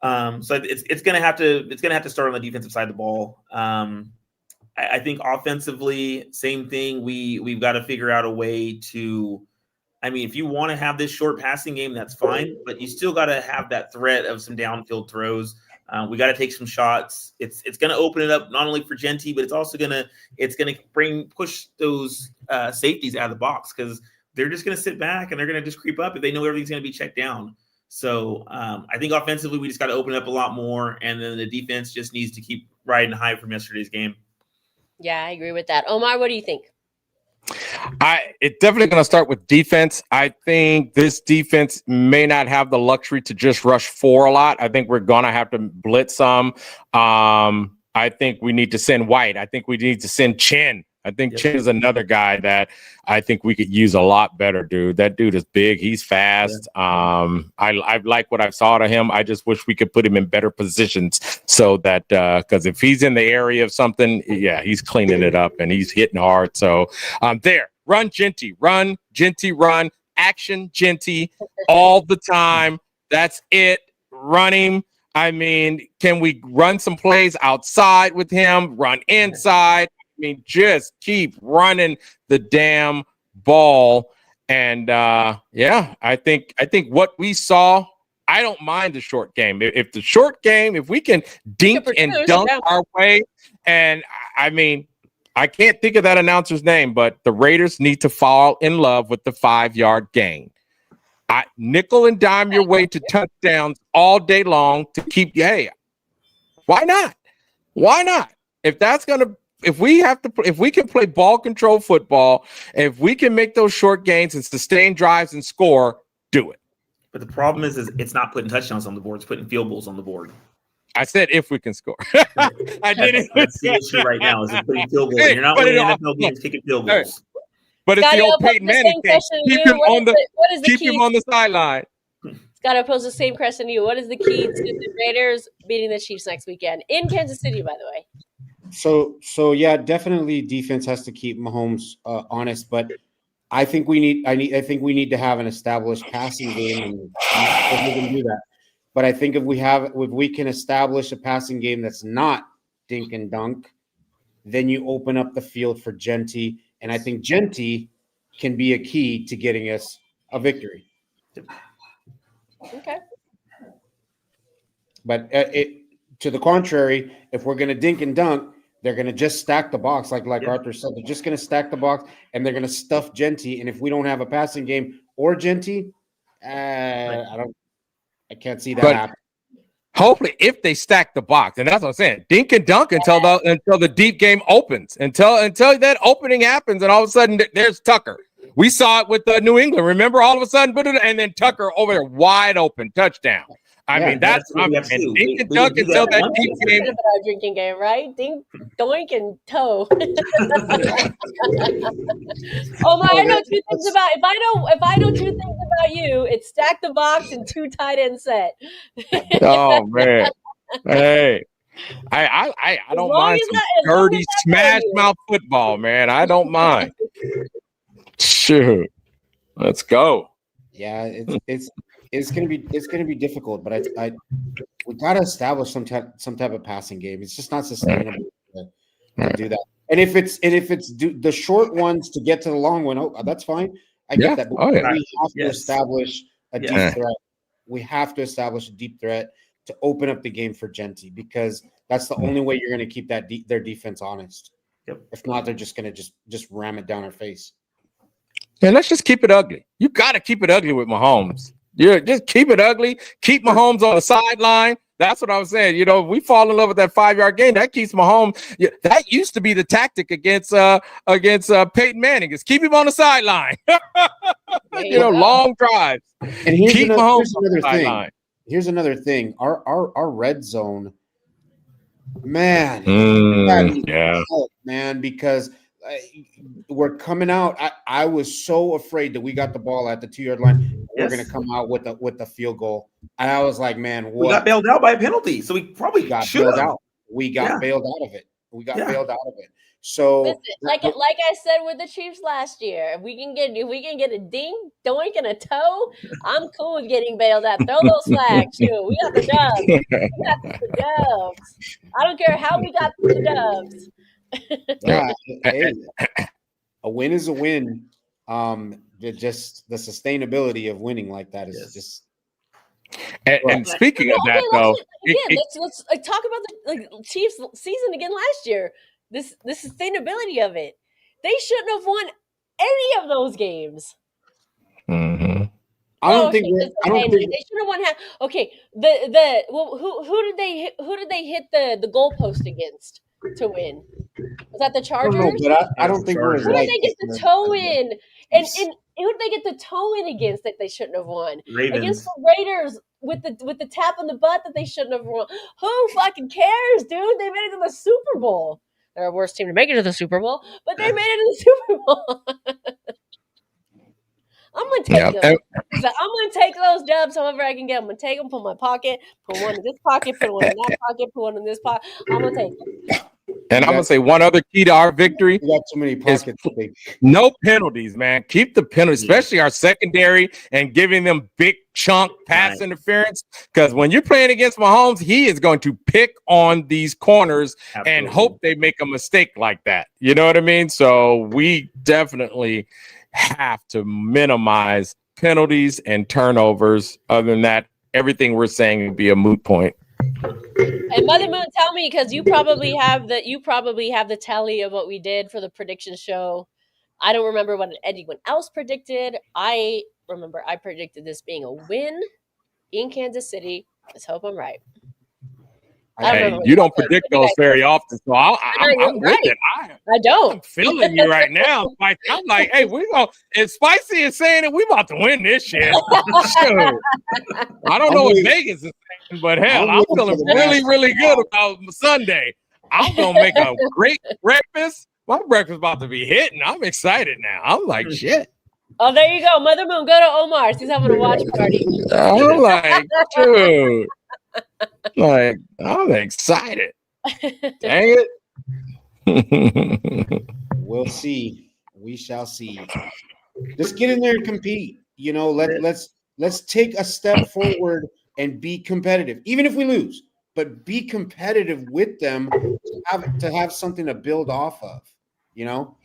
So it's gonna have to start on the defensive side of the ball. I think offensively, same thing. We've got to figure out a way to. If you want to have this short passing game, that's fine, but you still got to have that threat of some downfield throws. We got to take some shots. It's going to open it up not only for Jeanty, but it's also going to push those safeties out of the box, because they're just going to sit back and they're going to just creep up if they know everything's going to be checked down. So I think offensively, we just got to open up a lot more, and then the defense just needs to keep riding high from yesterday's game. Yeah, I agree with that. Omar, what do you think? It's definitely going to start with defense. I think this defense may not have the luxury to just rush 4 a lot. I think we're going to have to blitz some. I think we need to send White. I think we need to send Chin. I think Chin is another guy that I think we could use a lot better, dude. That dude is big. He's fast. I like what I saw to him. I just wish we could put him in better positions so that because if he's in the area of something, he's cleaning it up and he's hitting hard. So there, run Jeanty, run, action Jeanty all the time. That's it. Run him. I mean, can we run some plays outside with him? Run inside. I mean, just keep running the damn ball. And I think what we saw, I don't mind the short game. If the short game, if we can dink and dunk our way, and I mean, I can't think of that announcer's name, but the Raiders need to fall in love with the 5-yard gain. Nickel and dime your way to touchdowns all day long to keep you. Hey, why not? Why not? If we can play ball control football, if we can make those short gains and sustain drives and score, do it. But the problem is it's not putting touchdowns on the board; it's putting field goals on the board. I said if we can score. I didn't. That's the issue right now is putting field goals. You're not winning NFL games kicking field goals. But it's the old Peyton Manning thing. Keep him on the sideline. Scott, I pose the same question to you. What is the key to the Raiders beating the Chiefs next weekend in Kansas City, by the way? So yeah, definitely defense has to keep Mahomes honest, but I think we need to have an established passing game, and we can do that. But I think if we can establish a passing game that's not dink and dunk, then you open up the field for Jeanty, and I think Jeanty can be a key to getting us a victory. Okay. But to the contrary, if we're going to dink and dunk, they're going to just stack the box, like Arthur said. They're just going to stack the box, and they're going to stuff Jeanty. And if we don't have a passing game or Jeanty, I can't see that happen. Hopefully, if they stack the box, and that's what I'm saying, dink and dunk until the deep game opens, until that opening happens, and all of a sudden there's Tucker. We saw it with New England. Remember, all of a sudden, and then Tucker over there wide open touchdown. I mean, that's dink and dunk until that deep game. Our drinking game, right? Dink, doink, and toe. I know 2 things about. If I know 2 things about you, it's stack the box and 2 tight end set. Oh man, hey, I don't mind some dirty smash mouth football, man. I don't mind. Shoot, let's go. Yeah, it's gonna be difficult, but we gotta establish some type of passing game. It's just not sustainable to do that. And if it's the short ones to get to the long one, that's fine. I get that. But we have to establish a deep threat. We have to establish a deep threat to open up the game for Jeanty, because that's the only way you're going to keep their defense honest. Yep. If not, they're just going to just ram it down our face. And let's just keep it ugly. You got to keep it ugly with Mahomes. Just keep it ugly. Keep Mahomes on the sideline. That's what I was saying. You know, we fall in love with that 5-yard gain. That keeps Mahomes. That used to be the tactic against Peyton Manning, is keep him on the sideline. Long drives. And here's another thing. Here's another thing. Our red zone, man. Man, because we're coming out. I was so afraid that we got the ball at the 2-yard line. We're going to come out with the field goal. And I was like, man, what? We got bailed out by a penalty, so we probably got bailed out. We got bailed out of it. Bailed out of it. So, listen, like I said with the Chiefs last year, if we can get a ding, doink, and a toe, I'm cool with getting bailed out. Throw those flags too. We got the dubs. I don't care how we got the dubs. A win is a win. Just the sustainability of winning like that is just. And speaking of that, though, let's talk about the Chiefs season again last year. The sustainability of it. They shouldn't have won any of those games. Mm-hmm. I don't think they should have won. Okay, who did they hit the goalpost against? to win? Was that the I don't know, Chargers? but I don't think we're as Who did like they get the toe in? And who did they get the toe in against that they shouldn't have won? Ravens. Against the Raiders with the tap on the butt that they shouldn't have won. Who fucking cares, dude? They made it to the Super Bowl. They're a worse team to make it to the Super Bowl, but they made it to the Super Bowl. I'm gonna take them. So I'm gonna take those dubs however I can get them. I'm gonna take them, put them in my pocket, put one in this pocket, put one in that pocket, put one in this pocket. I'm gonna take them. And I'm gonna say one other key to our victory. We got too many pockets. No penalties, man. Keep the penalties, especially our secondary, and giving them big chunk pass interference. Because when you're playing against Mahomes, he is going to pick on these corners and hope they make a mistake like that. You know what I mean? So we definitely have to minimize penalties and turnovers. Other than that, everything we're saying would be a moot point. And Mother Moon, tell me, because you probably have the tally of what we did for the prediction show. I don't remember what anyone else predicted. I remember I predicted this being a win in Kansas City. Let's hope I'm right. Hey, you don't predict those very often, so I'm with it. I don't. I'm feeling you right now. Like, I'm like, hey, if Spicy is saying it, we about to win this shit. Sure. I don't know what Vegas is saying, but hell, I'm feeling really, really good about Sunday. I'm gonna make a great breakfast. My breakfast about to be hitting. I'm excited now. I'm like, shit. Oh, there you go. Mother Moon, go to Omar's. He's having a watch party. I'm like, dude. Like, I'm excited. Dang it. We'll see. We shall see. Just get in there and compete. You know, let's take a step forward and be competitive, even if we lose. But be competitive with them to have something to build off of. You know,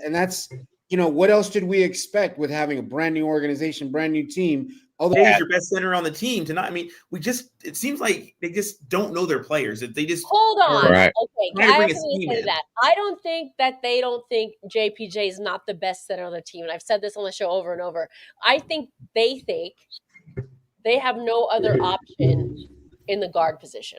that's what else did we expect with having a brand new organization, brand new team? He's your best center on the team tonight. I mean, it seems like they just don't know their players. They just hold on. Right. Okay, I have to say that. I don't think that they don't think JPJ is not the best center on the team, and I've said this on the show over and over. I think they have no other option in the guard position.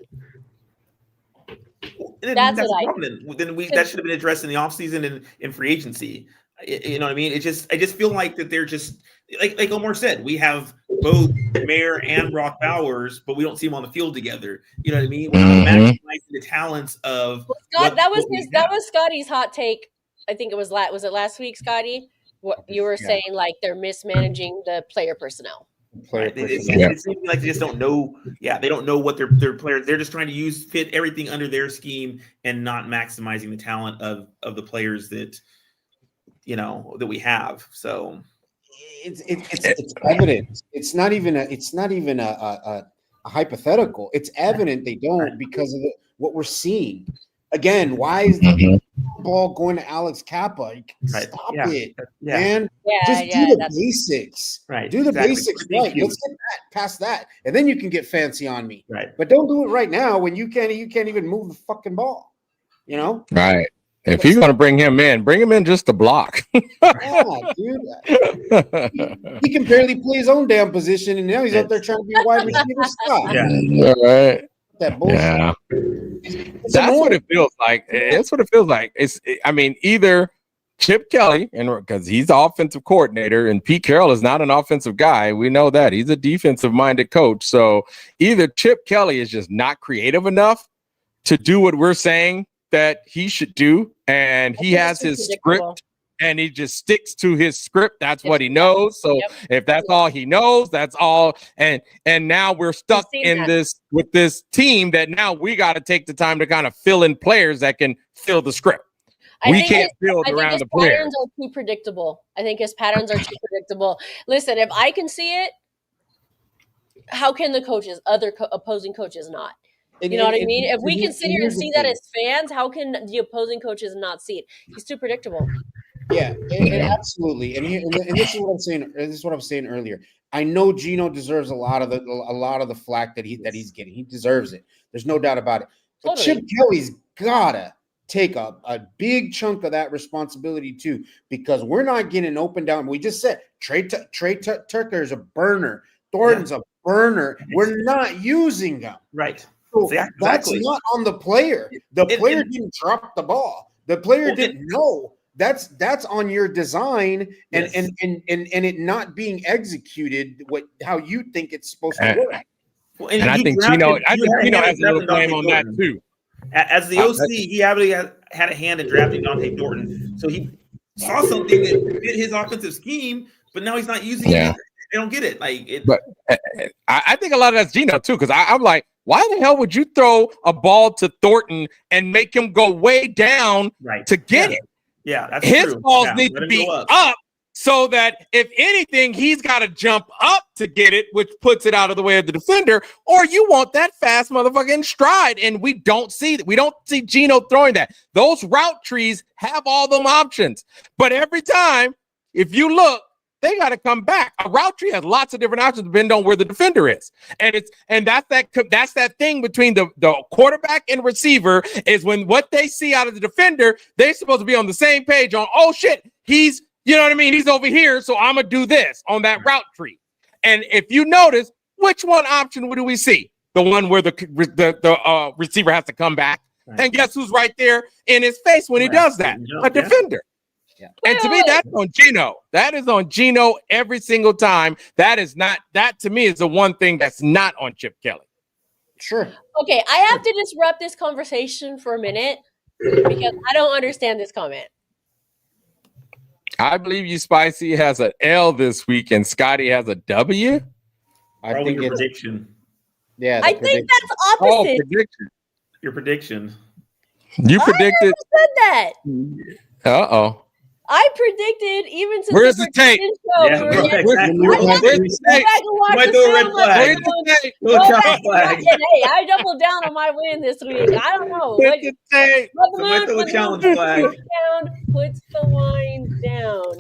That's what I think. Then that should have been addressed in the offseason and in free agency. You know what I mean? I just feel like that they're just like Omar said, we have both Mayer and Brock Bowers, but we don't see them on the field together. You know what I mean? We're not maximizing the talents of Scott. That was Scotty's hot take. I think it was last week, Scotty? What you were saying, like they're mismanaging the player personnel. It seems like they just don't know. Yeah, they don't know what their players. They're just trying to fit everything under their scheme and not maximizing the talent of the players that that we have. So it's evident. It's not even a hypothetical. It's evident they don't because of what we're seeing. Again, why is the ball going to Alex Kappa? Stop it, man. Just do the basics. Right. Do the basics right. Let's get past that, and then you can get fancy on me. Right. But don't do it right now when you can't even move the fucking ball. You know. Right. If you're going to bring him in just to block. Yeah, dude. He can barely play his own damn position, and now he's out there trying to be a wide receiver. Stop. Yeah. Right. That bullshit. Yeah. That's what it feels like. That's what it feels like. Either Chip Kelly, and because he's the offensive coordinator, and Pete Carroll is not an offensive guy. We know that. He's a defensive-minded coach. So either Chip Kelly is just not creative enough to do what we're saying that he should do, and he has his script and he just sticks to his script. That's what he knows. So if that's all he knows, that's all. And now we're stuck with this team that now we got to take the time to kind of fill in players that can fill the script. We can't build around the players. Patterns are too predictable. I think his patterns are too predictable. Listen, if I can see it, how can the coaches, opposing coaches, not? You know what I mean? If we can sit here and see that as fans, how can the opposing coaches not see it? He's too predictable. Yeah, absolutely. And this is what I'm saying. This is what I'm saying earlier. I know Geno deserves a lot of the flack that he's getting. He deserves it. There's no doubt about it. But Chip Kelly's gotta take a big chunk of that responsibility too, because we're not getting open down. We just said Trey Tucker is a burner. Thornton's a burner. We're not using them. Right. So Exactly. that's not on the player. The player didn't drop the ball. The player didn't know. That's on your design and it not being executed how you think it's supposed to work. Well, and I think Geno has a little blame on that too. As the OC, he had a hand in drafting Dante Thornton, so he saw something that fit his offensive scheme, but now he's not using it. They don't get it. But I think a lot of that's Geno too, because I'm like, why the hell would you throw a ball to Thornton and make him go way down to get it? Yeah, that's his true. balls need to be up so that if anything, he's got to jump up to get it, which puts it out of the way of the defender, or you want that fast motherfucking stride. And we don't see Geno throwing that. Those route trees have all them options. But every time, if you look, they got to come back. A route tree has lots of different options depending on where the defender is. And that's that thing between the quarterback and receiver is when what they see out of the defender, they're supposed to be on the same page on, oh shit, he's, you know what I mean? He's over here, so I'm going to do this on that route tree. And if you notice, which one option do we see? The one where the receiver has to come back. Right. And guess who's right there in his face when he does that? A defender. Yeah. And to me, that's on Geno. That is on Geno every single time. That to me is the one thing that's not on Chip Kelly. Sure. Okay, I have to disrupt this conversation for a minute because I don't understand this comment. I believe you, Spicy, has an L this week and Scotty has a W. I think your prediction. Yeah, I think that's opposite. Oh, prediction. Your prediction. You predicted. I never said that. Uh-oh. I predicted even since where's the tape? Where's the tape? Hey, I doubled down on my win this week. I don't know. Challenge flag. Puts the wine down.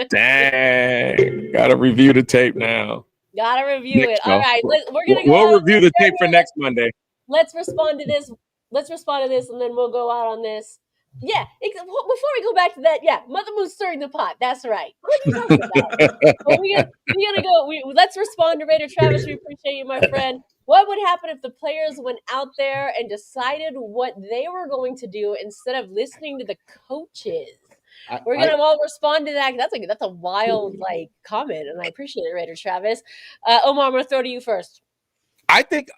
Dang. Gotta review the tape now. Gotta review it. All right. We'll review the tape for next Monday. Let's respond to this. And then we'll go out on this. Yeah, before we go back to that, Mother Moose stirring the pot. That's right. What are you talking about? We're gonna go. Let's respond to Raider Travis. We appreciate you, my friend. What would happen if the players went out there and decided what they were going to do instead of listening to the coaches? We're gonna all respond to that. That's a wild comment, and I appreciate it, Raider Travis. Omar, I'm gonna throw to you first. I think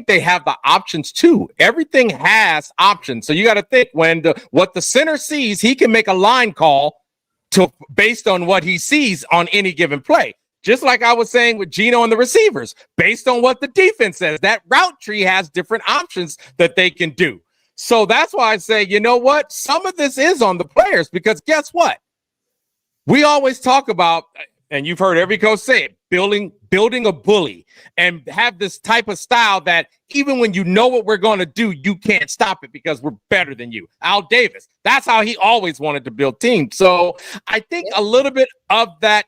they have the options too. Everything has options. So you got to think what the center sees, he can make a line call based on what he sees on any given play. Just like I was saying with Geno and the receivers, based on what the defense says, that route tree has different options that they can do. So that's why I say, you know what? Some of this is on the players because guess what? We always talk about, and you've heard every coach say it, building a bully and have this type of style that even when you know what we're going to do, you can't stop it because we're better than you. Al Davis, that's how he always wanted to build teams. So I think a little bit of that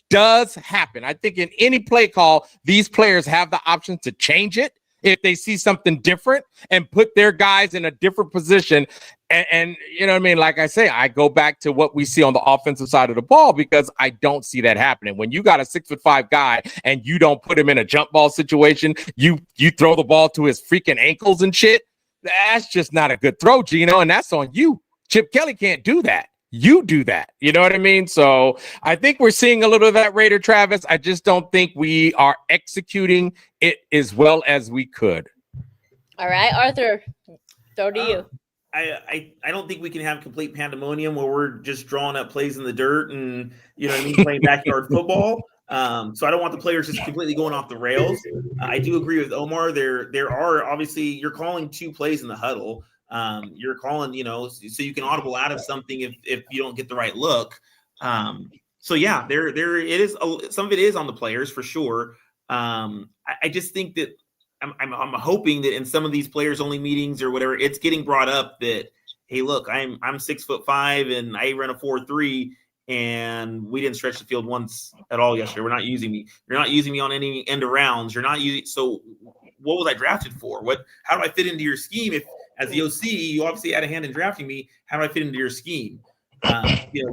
does happen. I think in any play call, these players have the option to change it if they see something different and put their guys in a different position. And you know what I mean? Like I say, I go back to what we see on the offensive side of the ball because I don't see that happening. When you got a 6'5" guy and you don't put him in a jump ball situation, you throw the ball to his freaking ankles and shit. That's just not a good throw, Geno, and that's on you. Chip Kelly can't do that. You do that. You know what I mean? So I think we're seeing a little of that, Raider Travis. I just don't think we are executing it as well as we could. All right, Arthur, throw to you. I don't think we can have complete pandemonium where we're just drawing up plays in the dirt and, you know what I mean, playing backyard football. So I don't want the players just completely going off the rails. I do agree with Omar. There are obviously you're calling 2 plays in the huddle. You're calling, so you can audible out of something if you don't get the right look. So yeah, there it is. Some of it is on the players for sure. I just think that I'm hoping that in some of these players only meetings or whatever, it's getting brought up that, hey, look, I'm 6'5" and I run a 4.3 and we didn't stretch the field once at all yesterday. We're not using me. You're not using me on any end of rounds. You're not using. So what was I drafted for? How do I fit into your scheme? If as the OC, you obviously had a hand in drafting me. How do I fit into your scheme?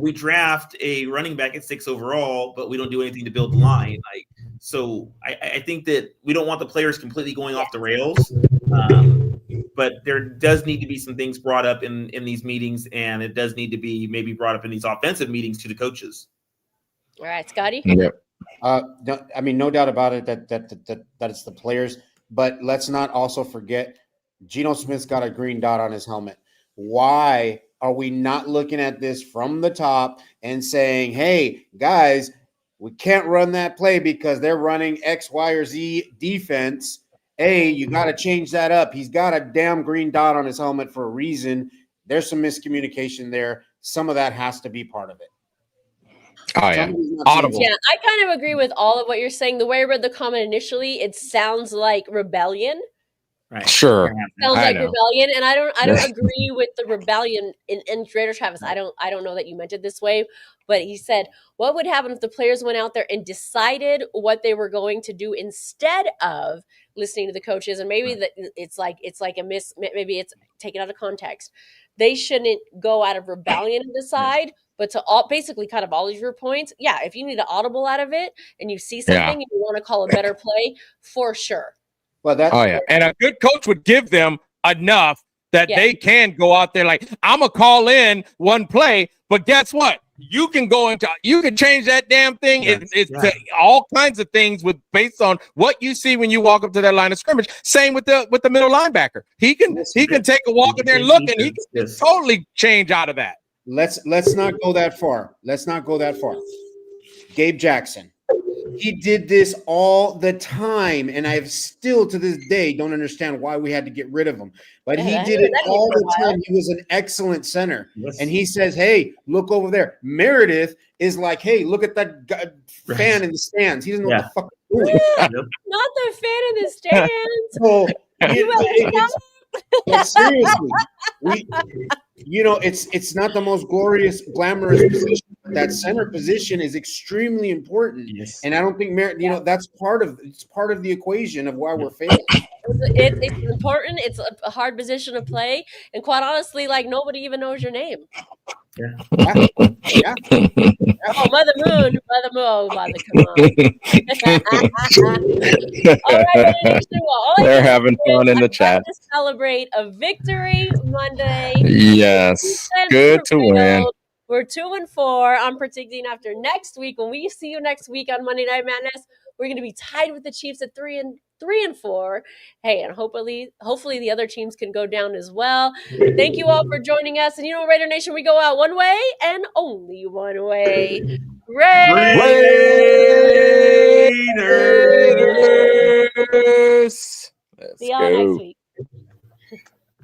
We draft a running back at 6 overall, but we don't do anything to build the line. So I think that we don't want the players completely going off the rails. But there does need to be some things brought up in these meetings, and it does need to be maybe brought up in these offensive meetings to the coaches. All right, Scotty. Yep. No doubt about it that it's the players, but let's not also forget Geno Smith's got a green dot on his helmet. Why are we not looking at this from the top and saying, hey, guys, we can't run that play because they're running X, Y, or Z defense. Hey, you got to change that up. He's got a damn green dot on his helmet for a reason. There's some miscommunication there. Some of that has to be part of it. Oh, yeah. Audible. Yeah, I kind of agree with all of what you're saying. The way I read the comment initially, it sounds like rebellion. Right. Sure. Sounds like rebellion, and I don't agree with the rebellion in Trader Travis. I don't know that you meant it this way, but he said, what would happen if the players went out there and decided what they were going to do instead of listening to the coaches? And maybe that it's like maybe it's taken out of context. They shouldn't go out of rebellion and decide, but to basically kind of all of your points. Yeah, if you need an audible out of it and you see something and you want to call a better play, for sure. Well, and a good coach would give them enough that they can go out there like, I'm gonna call in one play, but guess what? You can change that damn thing. It's all kinds of things based on what you see when you walk up to that line of scrimmage. Same with the middle linebacker. He can take a walk in there and look, and he can totally change out of that. Let's not go that far. Gabe Jackson. He did this all the time, and I still to this day don't understand why we had to get rid of him. But he did it all the time. He was an excellent center. Yes. And he says, hey, look over there. Meredith is like, hey, look at that fan in the stands. He doesn't know what the fuck he's doing. Not the fan in the stands. So, seriously, it's not the most glamorous position. That center position is extremely important, and I don't think that's part of the equation of why we're failing. It's important. It's a hard position to play, and quite honestly, like nobody even knows your name. Yeah. Oh, Mother Moon. Oh, Mother, come on. All right, they're having fun in the chat. To celebrate a victory Monday. Yes, good to win. We're 2-4. I'm predicting after next week, when we see you next week on Monday Night Madness, we're going to be tied with the Chiefs at 3-4. Hey, and hopefully the other teams can go down as well. Thank you all for joining us. And Raider Nation, we go out one way and only one way. Raiders. See y'all next week.